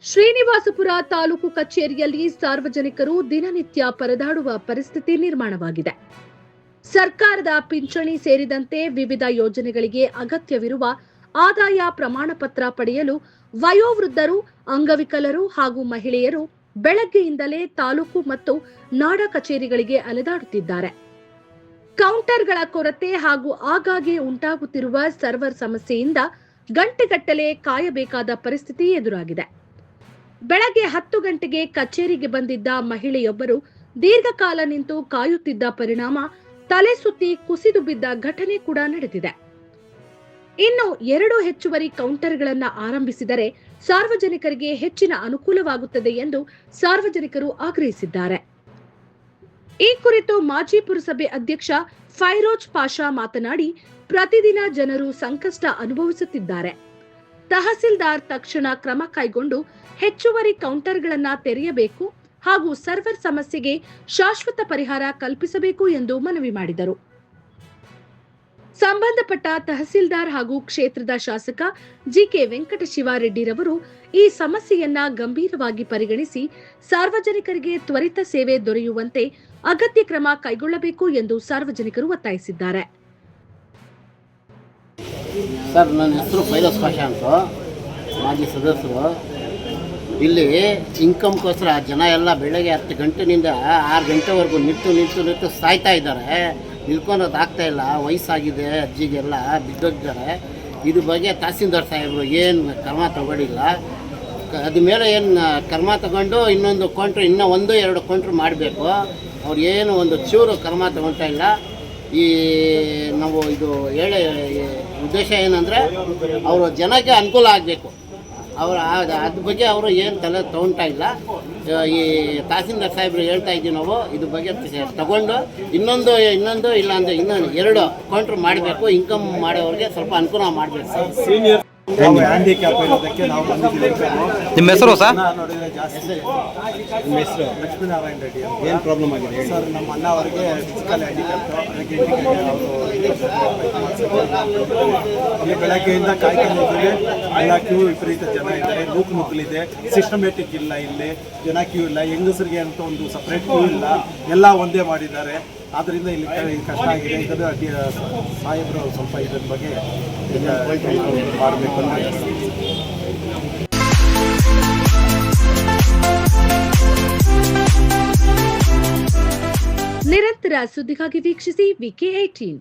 ಶ್ರೀನಿವಾಸಪುರ ತಾಲೂಕು ಕಚೇರಿಯಲ್ಲಿ ಸಾರ್ವಜನಿಕರು ದಿನನಿತ್ಯ ಪರದಾಡುವ ಪರಿಸ್ಥಿತಿ ನಿರ್ಮಾಣವಾಗಿದೆ. ಸರ್ಕಾರದ ಪಿಂಚಣಿ ಸೇರಿದಂತೆ ವಿವಿಧ ಯೋಜನೆಗಳಿಗೆ ಅಗತ್ಯವಿರುವ ಆದಾಯ ಪ್ರಮಾಣ ಪತ್ರ ಪಡೆಯಲು ವಯೋವೃದ್ಧರು, ಅಂಗವಿಕಲರು ಹಾಗೂ ಮಹಿಳೆಯರು ಬೆಳಗ್ಗೆಯಿಂದಲೇ ತಾಲೂಕು ಮತ್ತು ನಾಡ ಕಚೇರಿಗಳಿಗೆ ಅಲೆದಾಡುತ್ತಿದ್ದಾರೆ. ಕೌಂಟರ್ಗಳ ಕೊರತೆ ಹಾಗೂ ಆಗಾಗ್ಗೆ ಉಂಟಾಗುತ್ತಿರುವ ಸರ್ವರ್ ಸಮಸ್ಯೆಯಿಂದ ಗಂಟೆಗಟ್ಟಲೆ ಕಾಯಬೇಕಾದ ಪರಿಸ್ಥಿತಿ ಎದುರಾಗಿದೆ. ಬೆಳಗ್ಗೆ 10 ಗಂಟೆಗೆ ಕಚೇರಿಗೆ ಬಂದಿದ್ದ ಮಹಿಳೆಯೊಬ್ಬರು ದೀರ್ಘಕಾಲ ನಿಂತು ಕಾಯುತ್ತಿದ್ದ ಪರಿಣಾಮ ತಲೆ ಸುತ್ತಿ ಕುಸಿದು ಬಿದ್ದ ಘಟನೆ ಕೂಡ ನಡೆದಿದೆ. ಇನ್ನು 2 ಹೆಚ್ಚುವರಿ ಕೌಂಟರ್ಗಳನ್ನು ಆರಂಭಿಸಿದರೆ ಸಾರ್ವಜನಿಕರಿಗೆ ಹೆಚ್ಚಿನ ಅನುಕೂಲವಾಗುತ್ತದೆ ಎಂದು ಸಾರ್ವಜನಿಕರು ಆಗ್ರಹಿಸಿದ್ದಾರೆ. ಈ ಕುರಿತು ಮಾಜಿ ಪುರಸಭೆ ಅಧ್ಯಕ್ಷ ಫೈರೋಜ್ ಪಾಷಾ ಮಾತನಾಡಿ, ಪ್ರತಿದಿನ ಜನರು ಸಂಕಷ್ಟ ಅನುಭವಿಸುತ್ತಿದ್ದಾರೆ. ತಹಸೀಲ್ದಾರ್ ತಕ್ಷಣ ಕ್ರಮ ಕೈಗೊಂಡು ಹೆಚ್ಚುವರಿ ಕೌಂಟರ್ಗಳನ್ನು ತೆರೆಯಬೇಕು ಹಾಗೂ ಸರ್ವರ್ ಸಮಸ್ಯೆಗೆ ಶಾಶ್ವತ ಪರಿಹಾರ ಕಲ್ಪಿಸಬೇಕು ಎಂದು ಮನವಿ ಮಾಡಿದರು. ಸಂಬಂಧಪಟ್ಟ ತಹಸೀಲ್ದಾರ್ ಹಾಗೂ ಕ್ಷೇತ್ರದ ಶಾಸಕ ಜಿಕೆ ವೆಂಕಟಶಿವಾರೆಡ್ಡಿರವರು ಈ ಸಮಸ್ಯೆಯನ್ನ ಗಂಭೀರವಾಗಿ ಪರಿಗಣಿಸಿ ಸಾರ್ವಜನಿಕರಿಗೆ ತ್ವರಿತ ಸೇವೆ ದೊರೆಯುವಂತೆ ಅಗತ್ಯ ಕ್ರಮ ಕೈಗೊಳ್ಳಬೇಕು ಎಂದು ಸಾರ್ವಜನಿಕರು ಒತ್ತಾಯಿಸಿದ್ದಾರೆ. ಸರ್, ನನ್ನ ಹೆಸರು ಫೈರೋಜ್ ಪಾಷಾ ಅಂತ, ಮಾಜಿ ಸದಸ್ಯರು. ಇಲ್ಲಿ ಇನ್ಕಮ್ಗೋಸ್ಕರ ಜನ ಎಲ್ಲ ಬೆಳಗ್ಗೆ 10 ಗಂಟೆನಿಂದ 6 ಗಂಟೆವರೆಗೂ ನಿಂತು ಸಾಯ್ತಾ ಇದ್ದಾರೆ. ನಿಲ್ಕೊಳೋದು ಆಗ್ತಾ ಇಲ್ಲ. ವಯಸ್ಸಾಗಿದೆ, ಅಜ್ಜಿಗೆಲ್ಲ ಬಿದ್ದೋಗಿದ್ದಾರೆ. ಇದ್ರ ಬಗ್ಗೆ ತಹಸೀಲ್ದಾರ್ ಸಾಹೇಬರು ಏನು ಕ್ರಮ ತಗೊಂಡಿಲ್ಲ. ಅದ ಮೇಲೆ ಏನು ಕ್ರಮ ತಗೊಂಡು ಇನ್ನೊಂದು ಕೌಂಟ್ರ್, ಇನ್ನೂ 1-2 ಕೌಂಟ್ರ್ ಮಾಡಬೇಕು. ಅವ್ರು ಏನು ಒಂದು ಚೂರು ಕ್ರಮ ತಗೊಳ್ತಾ ಇಲ್ಲ. ಈ ನಾವು ಇದು ಹೇಳೋ ಉದ್ದೇಶ ಏನಂದರೆ, ಅವರು ಜನಕ್ಕೆ ಅನುಕೂಲ ಆಗಬೇಕು. ಅದ್ರ ಬಗ್ಗೆ ಅವರು ಏನು ತಲೆ ತೊಗೊಳ್ತಾ ಇಲ್ಲ. ಈ ತಹಸೀಲ್ದಾರ್ ಸಾಹೇಬರು ಹೇಳ್ತಾ ಇದ್ದೀವಿ ನಾವು, ಇದ್ರ ಬಗ್ಗೆ ತಗೊಂಡು ಇನ್ನೊಂದು ಇಲ್ಲ ಅಂದರೆ ಇನ್ನೊಂದು 2 ಕೌಂಟ್ರ್ ಮಾಡಬೇಕು. ಇನ್ಕಮ್ ಮಾಡೋರಿಗೆ ಸ್ವಲ್ಪ ಅನುಕೂಲ ಮಾಡಬೇಕು ಸರ್. ಸೀನಿಯರ್ ಹ್ಯಾಂಡಿಕ್ಯಾಪ್ ಇರೋದಕ್ಕೆ ನಾವು ಬಂದಿದ್ದೀವಿ. ನಿಮ್ಮ ಹೆಸರು ಸರ್? ನೋಡಿದರೆ ಜಾಸ್ತಿ. ನಿಮ್ಮ ಹೆಸರು? ಲಕ್ಷ್ಮೀನಾರಾಯಣ ರೆಡ್ಡಿ ಅವರು. ಏನು ಪ್ರಾಬ್ಲಮ್ ಆಗಿದೆ ಸರ್? ನಮ್ಮ ಅಣ್ಣ ಅವರಿಗೆ ಫಿಸಿಕಲ್ ಹ್ಯಾಂಡಿಕ್ಯಾಪ್, ಅದಕ್ಕೆ ಇಲ್ಲಿ ಬೆಳಗ್ಗೆಯಿಂದ ಕಾಯ್ಕೊಂಡಿದ್ದೀವಿ. ಎಲ್ಲ ಕ್ಯೂ ವಿಪರೀತ ಜನ ಇದ್ದಾರೆ. ನುಗ್ಗಲಿದೆ, ಸಿಸ್ಟಮೆಟಿಕ್ ಇಲ್ಲ. ಇಲ್ಲಿ ಜನ ಕ್ಯೂ ಇಲ್ಲ. ಹೆಂಗಸರಿಗೆ ಅಂತ ಒಂದು ಸಪ್ರೇಟ್ ಕ್ಯೂ ಇಲ್ಲ. ಎಲ್ಲ ಒಂದೇ ಮಾಡಿದ್ದಾರೆ. ಆದ್ದರಿಂದ ಇಲ್ಲಿ ಕಷ್ಟ ಆಗಿದೆ. ಇದನ್ನು ಸಾಹೇಬರು ಸ್ವಲ್ಪ ಇದ್ರ ಬಗ್ಗೆ ಮಾಡಬೇಕು ಅಂತ. ನಿರಂತರ ಸುದ್ದಿಗಾಗಿ ವೀಕ್ಷಿಸಿ VK18.